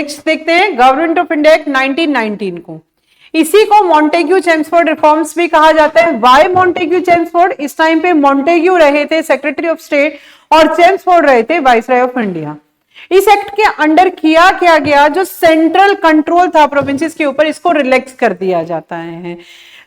Next देखते हैं government of India act 1919 को। इसी को मॉन्टेग्यू चेम्सफोर्ड रिफॉर्म्स भी कहा जाता है। Why Montagu Chelmsford? इस टाइम पे मॉन्टेग्यू रहे थे सेक्रेटरी ऑफ स्टेट और चेम्सफोर्ड रहे थे वाइसराय ऑफ इंडिया। इस एक्ट के अंडर किया क्या गया, जो सेंट्रल कंट्रोल था प्रोविंसेस के ऊपर, इसको रिलैक्स कर दिया जाता है।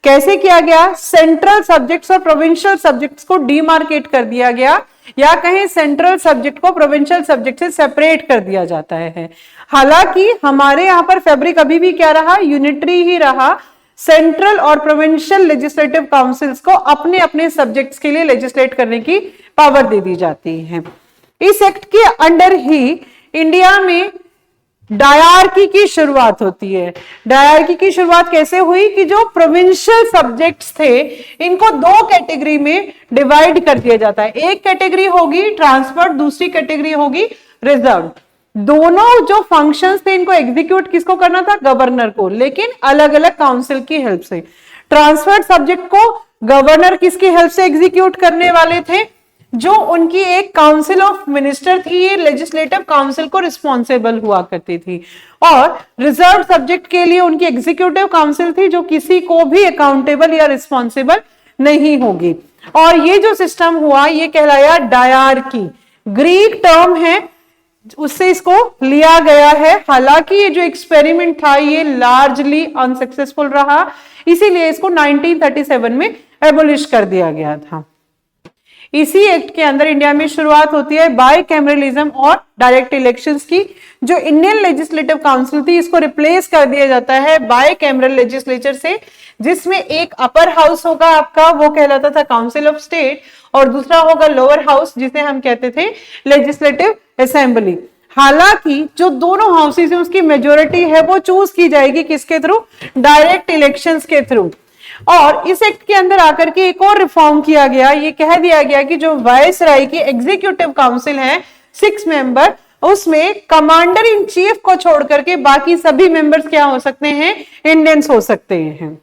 कैसे किया गया? सेंट्रल सब्जेक्ट्स और प्रोविंशियल सब्जेक्ट्स को डिमार्केट कर दिया गया, या कहीं सेंट्रल सब्जेक्ट को प्रोविंशियल सब्जेक्ट से सेपरेट कर दिया जाता है। हालांकि हमारे यहां पर फैब्रिक अभी भी क्या रहा? यूनिटरी ही रहा। सेंट्रल और प्रोविंशियल लेजिस्लेटिव काउंसिल्स को अपने अपने सब्जेक्ट्स के लिए लेजिस्लेट करने की पावर दे दी जाती है। इस एक्ट के अंडर ही इंडिया में डायरकी की शुरुआत होती है। डायरकी की शुरुआत कैसे हुई कि जो प्रोविंशियल सब्जेक्ट्स थे इनको दो कैटेगरी में डिवाइड कर दिया जाता है। एक कैटेगरी होगी ट्रांसफर्ड, दूसरी कैटेगरी होगी रिजर्व। दोनों जो फंक्शंस थे इनको एग्जीक्यूट किसको करना था? गवर्नर को, लेकिन अलग अलग काउंसिल की हेल्प से। ट्रांसफर्ड सब्जेक्ट को गवर्नर किसकी हेल्प से एग्जीक्यूट करने वाले थे? जो उनकी एक काउंसिल ऑफ मिनिस्टर थी, ये लेजिस्लेटिव काउंसिल को रिस्पॉन्सिबल हुआ करती थी। और रिजर्व सब्जेक्ट के लिए उनकी एग्जीक्यूटिव काउंसिल थी, जो किसी को भी अकाउंटेबल या रिस्पॉन्सिबल नहीं होगी। और ये जो सिस्टम हुआ ये कहलाया डायरकी। ग्रीक टर्म है, उससे इसको लिया गया है। हालांकि ये जो एक्सपेरिमेंट था ये लार्जली अनसक्सेसफुल रहा, इसीलिए इसको 1937 में एबोलिश कर दिया गया था। इसी एक्ट के अंदर इंडिया में शुरुआत होती है बाइकैमरलिज्म और डायरेक्ट इलेक्शंस की। जो इंडियन लेजिस्लेटिव काउंसिल थी इसको रिप्लेस कर दिया जाता है बाइकैमरल लेजिस्लेचर से, जिसमें एक अपर हाउस होगा आपका, वो कहलाता था काउंसिल ऑफ स्टेट, और दूसरा होगा लोअर हाउस जिसे हम कहते थे लेजिस्लेटिव असेंबली। हालांकि जो दोनों हाउसेस हैं उसकी मेजोरिटी है वो चूज की जाएगी किसके थ्रू? डायरेक्ट इलेक्शंस के थ्रू। और इस एक्ट के अंदर आकर के एक और रिफॉर्म किया गया, ये कह दिया गया कि जो वायसराय की एग्जीक्यूटिव काउंसिल है 6 मेंबर, उसमें कमांडर इन चीफ को छोड़ करके बाकी सभी मेंबर्स क्या हो सकते हैं? इंडियंस हो सकते हैं।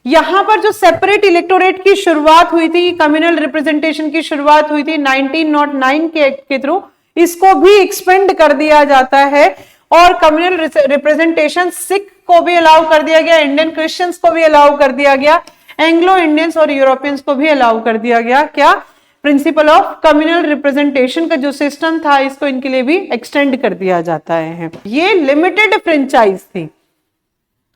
यहां पर जो सेपरेट इलेक्टोरेट की शुरुआत हुई थी, कम्युनल रिप्रेजेंटेशन की शुरुआत हुई थी 1909 के एक्ट के थ्रू, इसको भी एक्सपेंड कर दिया जाता है। और कम्युनल रिप्रेजेंटेशन सिख को भी अलाउ कर दिया गया, इंडियन क्रिश्चियंस को भी अलाउ कर दिया गया, एंग्लो इंडियंस और यूरोपियंस को भी अलाउ कर दिया गया। क्या? प्रिंसिपल ऑफ कम्युनल रिप्रेजेंटेशन का जो सिस्टम था इसको इनके लिए भी एक्सटेंड कर दिया जाता है। ये लिमिटेड फ्रेंचाइज थी।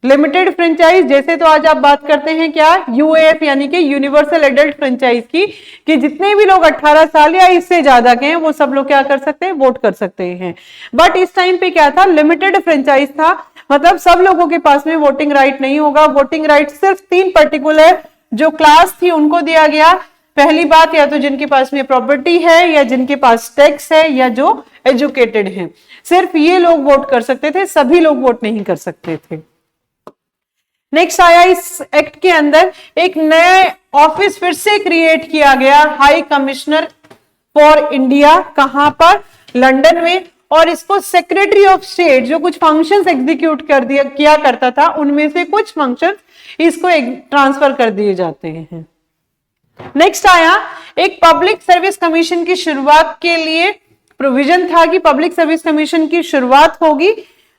लिमिटेड फ्रेंचाइज जैसे तो आज आप बात करते हैं क्या? यूएएफ यानी कि यूनिवर्सल एडल्ट फ्रेंचाइज की, कि जितने भी लोग 18 साल या इससे ज्यादा के हैं वो सब लोग क्या कर सकते हैं? वोट कर सकते हैं। बट इस टाइम पे क्या था? लिमिटेड फ्रेंचाइज था, मतलब सब लोगों के पास में वोटिंग राइट नहीं होगा। वोटिंग राइट सिर्फ 3 पर्टिकुलर जो क्लास थी उनको दिया गया। पहली बात, या तो जिनके पास में प्रॉपर्टी है, या जिनके पास टैक्स है, या जो एजुकेटेड है, सिर्फ ये लोग वोट कर सकते थे, सभी लोग वोट नहीं कर सकते थे। नेक्स्ट आया इस एक्ट के अंदर एक नया ऑफिस फिर से क्रिएट किया गया, हाई कमिश्नर फॉर इंडिया। कहां पर? लंदन में। और इसको सेक्रेटरी ऑफ स्टेट जो कुछ फंक्शंस एग्जीक्यूट कर दिया किया करता था, उनमें से कुछ फंक्शंस इसको ट्रांसफर कर दिए जाते हैं। नेक्स्ट आया एक पब्लिक सर्विस कमीशन की शुरुआत के लिए प्रोविजन था कि पब्लिक सर्विस कमीशन की शुरुआत होगी।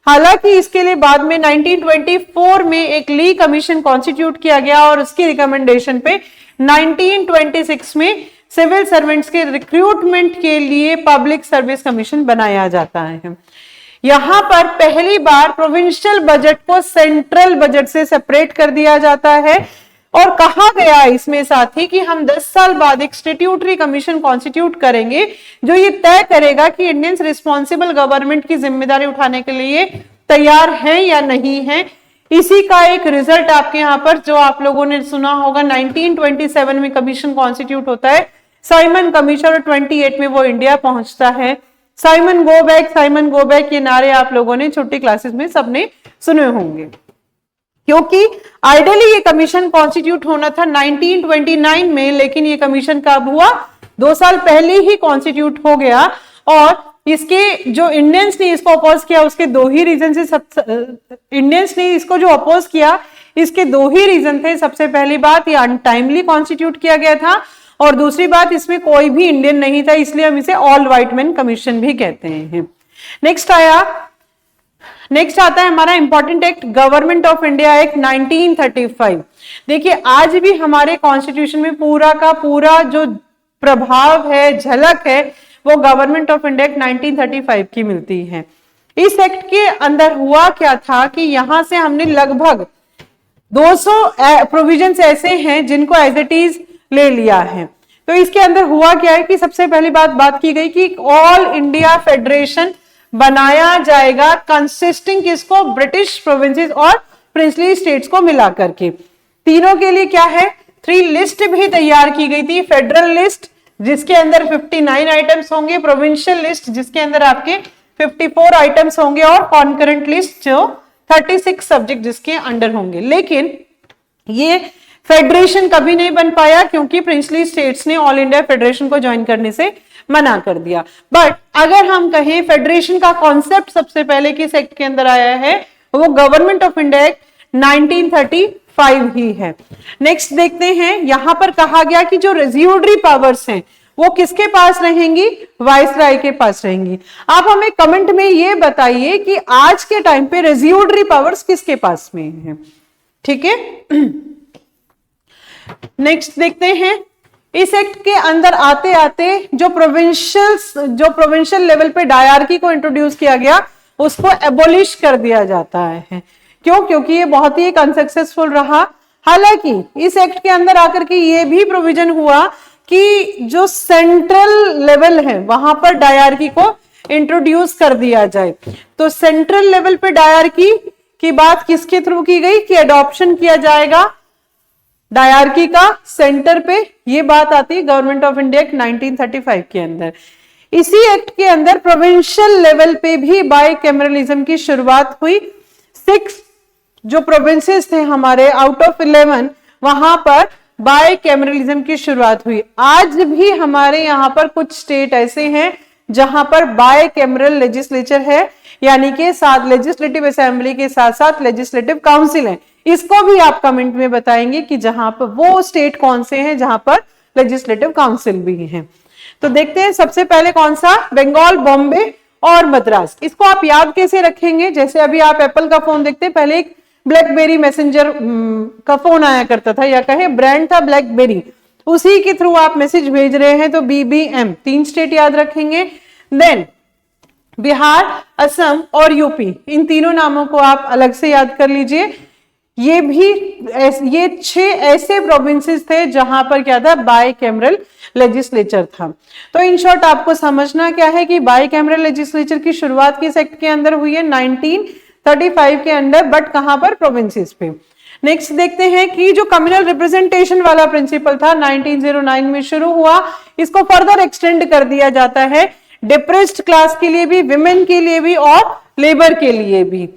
हालांकि इसके लिए बाद में 1924 में एक ली कमीशन कॉन्स्टिट्यूट किया गया और उसकी रिकमेंडेशन पे 1926 में सिविल सर्वेंट्स के रिक्रूटमेंट के लिए पब्लिक सर्विस कमीशन बनाया जाता है। यहां पर पहली बार प्रोविंशियल बजट को सेंट्रल बजट से सेपरेट कर दिया जाता है और कहा गया इसमें साथ ही कि हम 10 साल बाद एक स्टैट्यूटरी कमीशन कॉन्स्टिट्यूट करेंगे जो ये तय करेगा कि इंडियंस रिस्पॉन्सिबल गवर्नमेंट की जिम्मेदारी उठाने के लिए तैयार हैं या नहीं हैं। इसी का एक रिजल्ट आपके यहाँ पर जो आप लोगों ने सुना होगा 1927 में कमीशन कॉन्स्टिट्यूट होता है, साइमन कमीशन, और 28 में वो इंडिया पहुंचता है। साइमन गो बैक ये नारे आप लोगों ने छोटी क्लासेस में सबने सुने होंगे, क्योंकि आइडियली ये कमीशन कॉन्स्टिट्यूट होना था 1929 में, लेकिन ये कमीशन कब हुआ? 2 साल पहले ही कॉन्स्टिट्यूट हो गया। और इसके जो इंडियंस ने इसको अपोज किया उसके 2 ही रीजन से, इंडियंस ने इसको जो अपोज किया इसके 2 ही रीजन थे। सबसे पहली बात, ये अनटाइमली कॉन्स्टिट्यूट किया गया था, और दूसरी बात इसमें कोई भी इंडियन नहीं था, इसलिए हम इसे ऑल व्हाइट मैन कमीशन भी कहते हैं। नेक्स्ट आता है हमारा important act, government of India act 1935। देखिए आज भी हमारे कॉन्स्टिट्यूशन में पूरा का पूरा जो प्रभाव है, झलक है, वो गवर्नमेंट ऑफ इंडिया एक्ट 1935 की मिलती है। इस एक्ट के अंदर हुआ क्या था कि यहां से हमने लगभग 200 प्रोविजंस ऐसे हैं जिनको एज इट इज ले लिया है। तो इसके अंदर हुआ क्या है कि सबसे पहली बात की गई कि ऑल इंडिया फेडरेशन बनाया जाएगा, कंसिस्टिंग किसको, ब्रिटिश प्रोविंसेस और प्रिंसली स्टेट्स को मिला करके। तीनों के लिए क्या है, 3 लिस्ट भी तैयार की गई थी, फेडरल लिस्ट जिसके अंदर 59 आइटम्स होंगे, प्रोविंशियल लिस्ट जिसके अंदर आपके 54 आइटम्स होंगे, और कॉन्करेंट लिस्ट जो 36 सब्जेक्ट जिसके अंडर होंगे। लेकिन ये फेडरेशन कभी नहीं बन पाया क्योंकि प्रिंसली स्टेट्स ने ऑल इंडिया फेडरेशन को ज्वाइन करने से मना कर दिया। बट अगर हम कहें फेडरेशन का कॉन्सेप्ट सबसे पहले किस एक्ट के अंदर आया है, वो गवर्नमेंट ऑफ इंडिया एक्ट 1935 ही है। नेक्स्ट देखते हैं, यहां पर कहा गया कि जो रेजिड्यूरी पावर्स हैं वो किसके पास रहेंगी, वाइसराय के पास रहेंगी। आप हमें कमेंट में ये बताइए कि आज के टाइम पे रेजिड्यूरी पावर्स किसके पास में है, ठीक है। नेक्स्ट देखते हैं, इस एक्ट के अंदर आते आते जो प्रोविंशियल लेवल पे डायरकी को इंट्रोड्यूस किया गया उसको एबोलिश कर दिया जाता है। क्यों, क्योंकि ये बहुत ही अनसक्सेसफुल रहा। हालांकि इस एक्ट के अंदर आकर के ये भी प्रोविजन हुआ कि जो सेंट्रल लेवल है वहां पर डायरकी को इंट्रोड्यूस कर दिया जाए। तो सेंट्रल लेवल पे डायरकी की बात किसके थ्रू की गई कि एडॉप्शन किया जाएगा डायरकी का सेंटर पे, ये बात आती है गवर्नमेंट ऑफ इंडिया एक्ट 1935 के अंदर। इसी एक्ट के अंदर प्रोविंशियल लेवल पे भी बाइकैमरलिज्म की शुरुआत हुई। 6 जो प्रोविंसेस थे हमारे आउट ऑफ 11, वहां पर बाइकैमरलिज्म की शुरुआत हुई। आज भी हमारे यहाँ पर कुछ स्टेट ऐसे हैं जहां पर बाइकैमरल लेजिस्लेचर है, यानी कि साथ लेजिस्लेटिव असेंबली के साथ साथ लेजिस्लेटिव काउंसिल है। इसको भी आप कमेंट में बताएंगे कि जहां पर वो स्टेट कौन से हैं जहां पर लेजिस्लेटिव काउंसिल भी है। तो देखते हैं सबसे पहले कौन सा, बंगाल, बॉम्बे और मद्रास। इसको आप याद कैसे रखेंगे, जैसे अभी आप एप्पल का फोन देखते हैं, पहले एक ब्लैकबेरी मैसेंजर का फोन आया करता था, या कहे ब्रांड था ब्लैकबेरी, उसी के थ्रू आप मैसेज भेज रहे हैं, तो BBM 3 स्टेट याद रखेंगे। देन बिहार, असम और यूपी, इन तीनों नामों को आप अलग से याद कर लीजिए। ये 6 ऐसे प्रोविंसेस थे जहां पर क्या था, बाइकैमरल लेजिस्लेचर था। तो इन शॉर्ट आपको समझना क्या है कि बाइकैमरल लेजिस्लेचर की शुरुआत किस एक्ट के अंदर हुई है, 1935 के अंदर, बट कहां पर, प्रोविंसेस पे। नेक्स्ट देखते हैं कि जो कम्युनल रिप्रेजेंटेशन वाला प्रिंसिपल था 1909 में शुरू हुआ, इसको फर्दर एक्सटेंड कर दिया जाता है डिप्रेस्ड क्लास के लिए भी, विमेन के लिए भी और लेबर के लिए भी।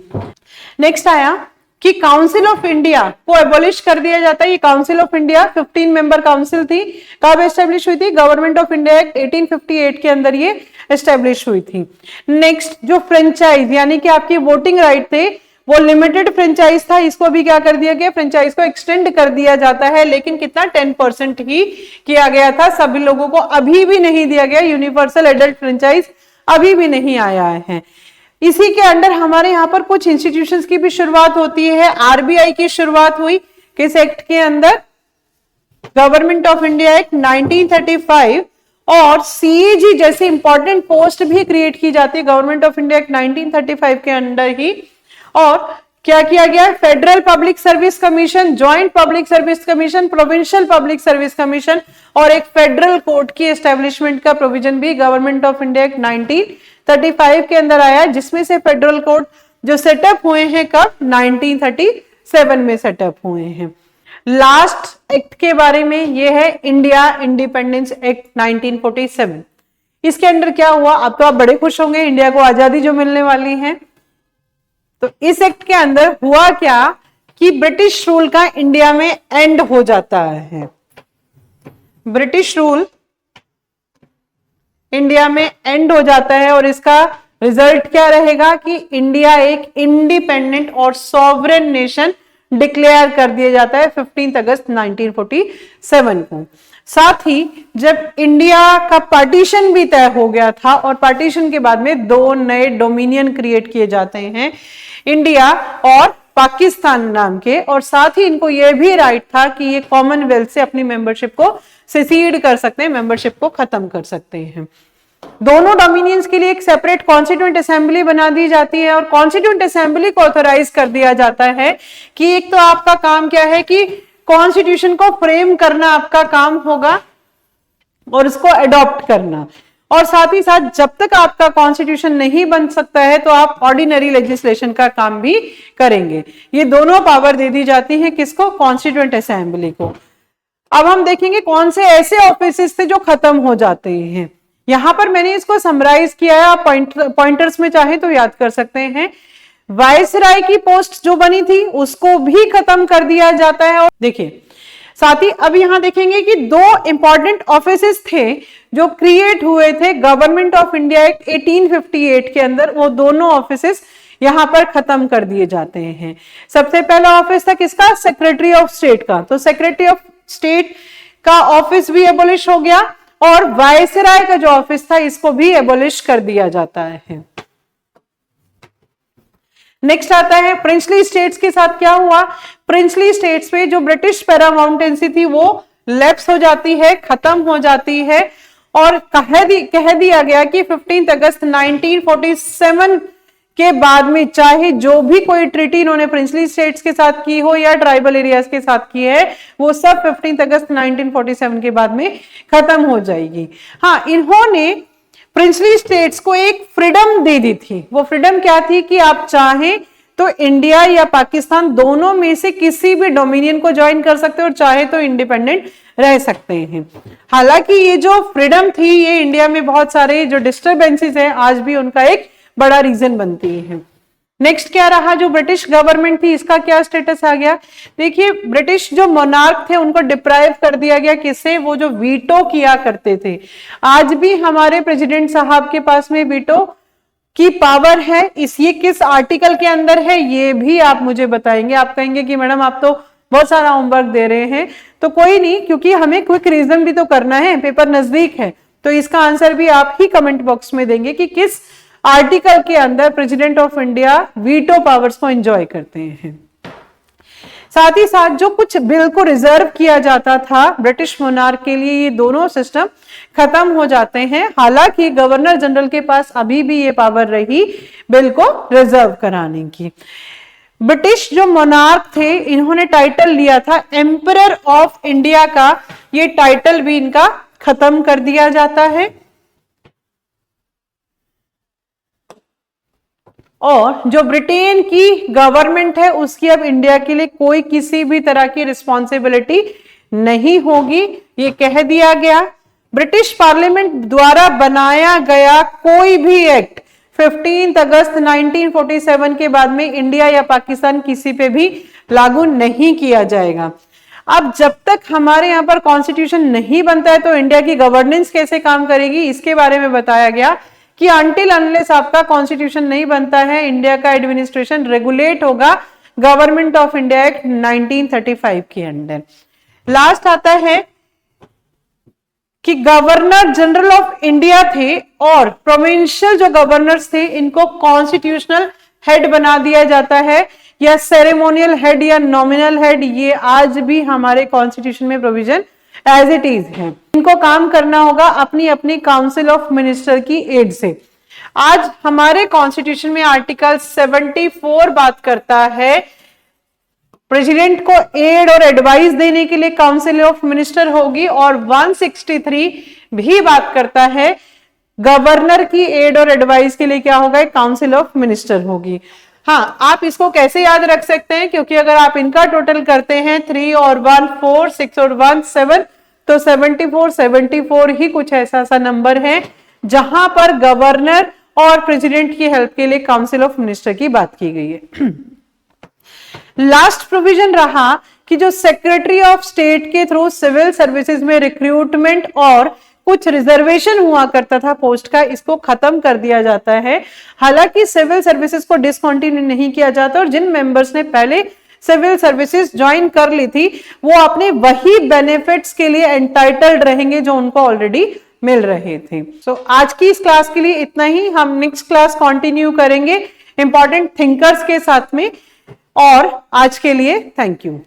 नेक्स्ट आया कि काउंसिल ऑफ इंडिया को एबॉलिश कर दिया जाता है। ये council of India 15 member council थी, कब एस्टेब्लिश हुई थी, गवर्नमेंट ऑफ इंडिया एक्ट 1858 के अंदर ये एस्टेब्लिश हुई थी। नेक्स्ट जो फ्रेंचाइज यानी कि आपकी वोटिंग राइट थे, वो लिमिटेड फ्रेंचाइज था, इसको भी क्या कर दिया गया, फ्रेंचाइज को एक्सटेंड कर दिया जाता है, लेकिन कितना 10% ही किया गया था, सभी लोगों को अभी भी नहीं दिया गया। यूनिवर्सल एडल्ट फ्रेंचाइज अभी भी नहीं आया है। इसी के अंडर हमारे यहाँ पर कुछ इंस्टीट्यूशंस की भी शुरुआत होती है। RBI की शुरुआत हुई किस एक्ट के अंदर, गवर्नमेंट ऑफ इंडिया एक्ट 1935, और CAG जैसे इंपॉर्टेंट पोस्ट भी क्रिएट की जाती है गवर्नमेंट ऑफ इंडिया एक्ट 1935 के अंडर ही। और क्या किया गया, federal public service commission, joint public service commission, provincial public service commission, और एक फेडरल कोर्ट की एस्टेब्लिशमेंट का प्रोविजन भी गवर्नमेंट ऑफ इंडिया एक्ट 1935 के अंदर आया है, जिसमें से फेडरल कोर्ट जो सेटअप हुए हैं कब, 1937 में सेटअप हुए हैं। लास्ट एक्ट के बारे में ये है इंडिया इंडिपेंडेंस एक्ट 1947। इसके अंदर क्या हुआ, अब तो आप बड़े खुश होंगे, इंडिया को आजादी जो मिलने वाली है। तो इस एक्ट के अंदर हुआ क्या कि ब्रिटिश रूल का इंडिया में एंड हो जाता है। ब्रिटिश रूल इंडिया में एंड हो जाता है, और इसका रिजल्ट क्या रहेगा कि इंडिया एक इंडिपेंडेंट और सॉवरेन नेशन डिक्लेयर कर दिया जाता है 15 अगस्त 1947 को। साथ ही जब इंडिया का पार्टीशन भी तय हो गया था और पार्टीशन के बाद में दो नए डोमिनियन क्रिएट किए जाते हैं, इंडिया और पाकिस्तान नाम के, और साथ ही इनको यह भी राइट था कि ये कॉमनवेल्थ से अपनी मेंबरशिप को सेसीड कर सकते हैं, मेंबरशिप को खत्म कर सकते हैं। दोनों डोमिनियंस के लिए एक सेपरेट कॉन्स्टिट्यूएंट असेंबली बना दी जाती है और कॉन्स्टिट्यूएंट असेंबली को ऑथराइज कर दिया जाता है कि एक तो आपका काम क्या है कि कॉन्स्टिट्यूशन को फ्रेम करना आपका काम होगा और उसको अडॉप्ट करना, और साथ ही साथ जब तक आपका कॉन्स्टिट्यूशन नहीं बन सकता है तो आप ऑर्डिनरी लेजिस्लेशन का काम भी करेंगे। ये दोनों पावर दे दी जाती है किसको? कॉन्स्टिट्यूएंट असेंबली को। अब हम देखेंगे कौन से ऐसे ऑफिसेस थे जो खत्म हो जाते हैं। यहां पर मैंने इसको समराइज किया है, आप पॉइंटर्स में चाहे तो याद कर सकते हैं। वायसराय की पोस्ट जो बनी थी उसको भी खत्म कर दिया जाता है। और देखिए साथ ही अब यहां देखेंगे कि दो इंपॉर्टेंट ऑफिसेस थे जो क्रिएट हुए थे गवर्नमेंट ऑफ इंडिया एक्ट 1858 के अंदर, वो दोनों ऑफिसेस यहां पर खत्म कर दिए जाते हैं। सबसे पहला ऑफिस था किसका? सेक्रेटरी ऑफ स्टेट का। तो सेक्रेटरी ऑफ स्टेट का ऑफिस भी एबोलिश हो गया और वायसराय का जो ऑफिस था इसको भी एबोलिश कर दिया जाता है। नेक्स्ट आता है प्रिंसली स्टेट्स के साथ क्या हुआ? प्रिंसली स्टेट्स पे जो ब्रिटिश पैरामाउंटेंसी थी वो लैप्स हो जाती है, खत्म हो जाती है, और कह दिया गया कि 15 अगस्त 1947 के बाद में चाहे जो भी कोई ट्रीटी इन्होंने प्रिंसली स्टेट्स के साथ की हो या ट्राइबल एरियाज के साथ की है वो सब 15 अगस्त 1947 के बाद में खत्म हो जाएगी। हाँ, इन्होंने प्रिंसली स्टेट्स को एक फ्रीडम दे दी थी। वो फ्रीडम क्या थी कि आप चाहें तो इंडिया या पाकिस्तान दोनों में से किसी भी डोमिनियन को ज्वाइन कर सकते हो और चाहे तो इंडिपेंडेंट रह सकते हैं। हालांकि ये जो फ्रीडम थी ये इंडिया में बहुत सारे जो डिस्टर्बेंसेस हैं आज भी उनका एक बड़ा रीजन बनती है। नेक्स्ट क्या रहा? जो ब्रिटिश गवर्नमेंट थी इसका क्या स्टेटस आ गया? देखिए ब्रिटिश जो मोनार्क थे उनको डिप्राइव कर दिया गया किससे? वो जो वीटो किया करते थे। आज भी हमारे प्रेसिडेंट साहब के पास में वीटो की पावर है। ये किस आर्टिकल के अंदर है ये भी आप मुझे बताएंगे। आप कहेंगे कि मैडम आप तो बहुत सारा होमवर्क दे रहे हैं, तो कोई नहीं, क्योंकि हमें क्विक रीजन भी तो करना है, पेपर नजदीक है, तो इसका आंसर भी आप ही कमेंट बॉक्स में देंगे कि किस आर्टिकल के अंदर president of India veto powers को एंजॉय करते हैं। साथ ही साथ जो कुछ बिल को रिजर्व किया जाता था ब्रिटिश मोनार्क के लिए, ये दोनों सिस्टम खत्म हो जाते हैं। हालांकि गवर्नर जनरल के पास अभी भी ये पावर रही बिल को रिजर्व कराने की। ब्रिटिश जो मोनार्क थे इन्होंने टाइटल लिया था एम्परर ऑफ इंडिया का, ये टाइटल भी इनका खत्म कर दिया जाता है। और जो ब्रिटेन की गवर्नमेंट है उसकी अब इंडिया के लिए कोई किसी भी तरह की रिस्पॉन्सिबिलिटी नहीं होगी, ये कह दिया गया। ब्रिटिश पार्लियामेंट द्वारा बनाया गया कोई भी एक्ट 15 अगस्त 1947 के बाद में इंडिया या पाकिस्तान किसी पे भी लागू नहीं किया जाएगा। अब जब तक हमारे यहाँ पर कॉन्स्टिट्यूशन नहीं बनता है तो इंडिया की गवर्नेंस कैसे काम करेगी इसके बारे में बताया गया कि अनटिल अनलेस आपका कॉन्स्टिट्यूशन नहीं बनता है इंडिया का एडमिनिस्ट्रेशन रेगुलेट होगा गवर्नमेंट ऑफ इंडिया एक्ट 1935 के अंडर। लास्ट आता है कि गवर्नर जनरल ऑफ इंडिया थे और प्रोविंशियल जो गवर्नर्स थे इनको कॉन्स्टिट्यूशनल हेड बना दिया जाता है, या सेरेमोनियल हेड या नॉमिनल हेड, ये आज भी हमारे कॉन्स्टिट्यूशन में प्रोविजन एज इट इज है। इनको काम करना होगा अपनी अपनी काउंसिल ऑफ मिनिस्टर की एड से। आज हमारे कॉन्स्टिट्यूशन में आर्टिकल 74 बात करता है प्रेसिडेंट को एड और एडवाइस देने के लिए काउंसिल ऑफ मिनिस्टर होगी, और 163 भी बात करता है गवर्नर की एड और एडवाइस के लिए क्या होगा? काउंसिल ऑफ मिनिस्टर होगी। हाँ, आप इसको कैसे याद रख सकते हैं? क्योंकि अगर आप इनका टोटल करते हैं 3 और 1 4, 6 और 1 7, तो 74 ही कुछ ऐसा सा नंबर है जहां पर गवर्नर और प्रेसिडेंट की हेल्प के लिए काउंसिल ऑफ मिनिस्टर की बात की गई है। लास्ट प्रोविजन रहा कि जो सेक्रेटरी ऑफ स्टेट के थ्रू सिविल सर्विसेज में रिक्रूटमेंट और कुछ रिजर्वेशन हुआ करता था पोस्ट का, इसको खत्म कर दिया जाता है। हालांकि सिविल सर्विसेज को डिसकंटिन्यू नहीं किया जाता और जिन मेंबर्स ने पहले सिविल सर्विसेज ज्वाइन कर ली थी वो अपने वही बेनिफिट्स के लिए एंटाइटल्ड रहेंगे जो उनको ऑलरेडी मिल रहे थे। आज की इस क्लास के लिए इतना ही। हम नेक्स्ट क्लास कंटिन्यू करेंगे इंपॉर्टेंट थिंकर्स के साथ में। और आज के लिए थैंक यू।